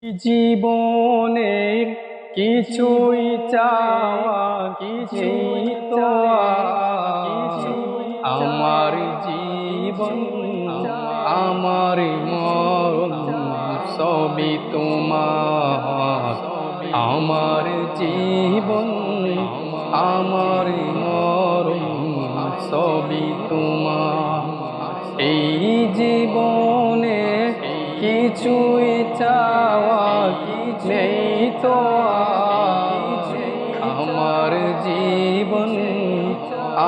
জীবনের কিছুই চাওয়া কিছুই তো আমার জীবন আমার মরণ সবই তোমার। আমার জীবন আমার মরণ সবই তোমার। এই জীবনে কিছুই চাওয়া নেই তো আমার জীবন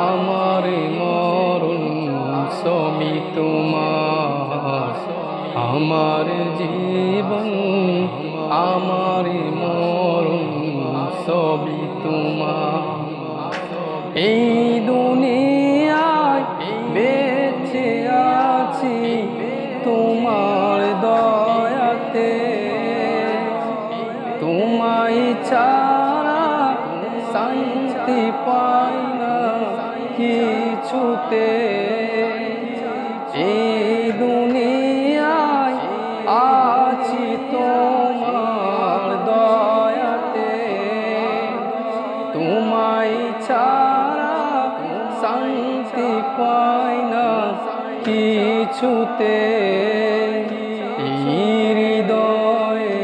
আমার মরণ সবই তোমার। আমার জীবন আমার মরণ সবই তোমার। এই দুনিয়ায় বেঁচে আছি তোমার দয়াতে, তোমায় ছাড়া শান্তি পাই না কিছুতে। এই দুনিয়ায় আছি তোমার দয়াতে, তোমায় ছাড়া শান্তি পাই না কিছুতে। হৃদয়ে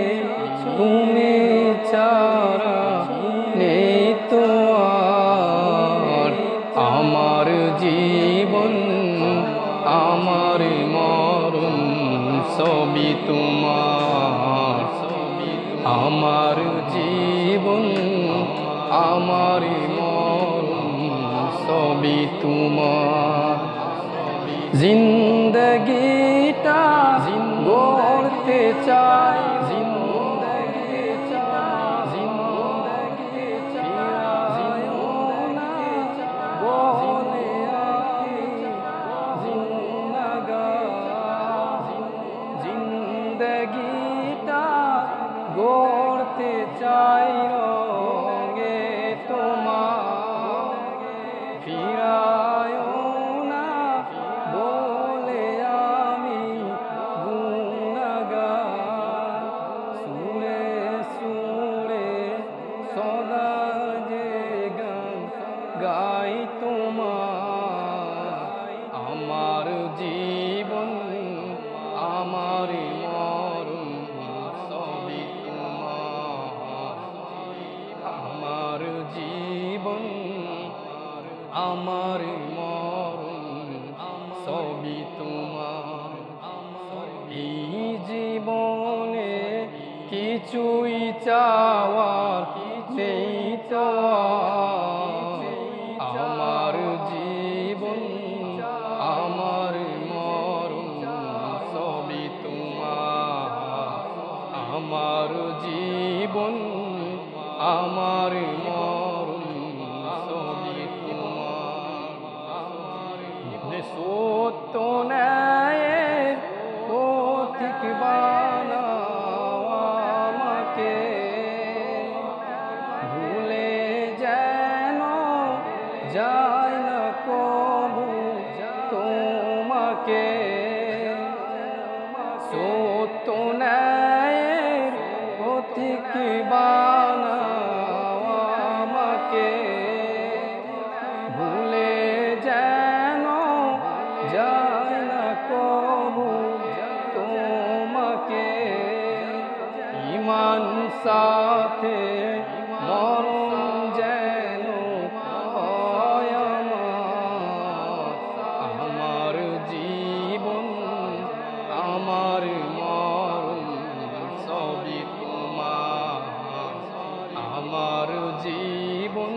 তুমি ছাড়া নেই তো আর আমার জীবন আমার মরণ সবই তোমার। আমার জীবন আমার মরণ সবই তোমার। জিন্দগিটা গড়তে চাই জিন্দগিটা গড়তে চাই রঙে তোমার। ফিরায় না বলে আমি গুনাহগার, সুরে সুরে সদা যে গান গাই তোমার। আমার জীবন আমার মরণ সবই তোমার। আমার জীবন আমার মরণ সবই তোমার। এই জীবনে কিছুই চাওয়ার নেই তো আমার জীবন আমার মরণ সবই তোমার। আমার জীবন আমার মরণ সবই তোমার। সত্য ন্যায়ের পথিক বানাও আমাকে, ভুলে যেন যায় না কবু তোমাকে। সত্য ন্যায়ের পথিক বানাও আমাকে, ভুলে যেন যায় না কবু তোমাকে। ঈমান সাথে মরণ যেন হয় আমার। আমার জীবন আমার মরণ সবই তোমার। আমার জীবন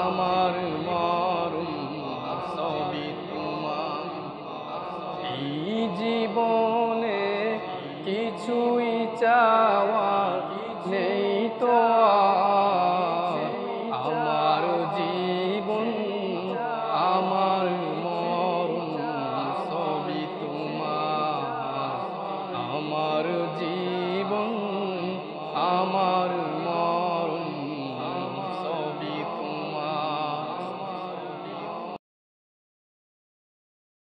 আমার মরণ সবই তোমার। এই জীবনে কিছুই চাই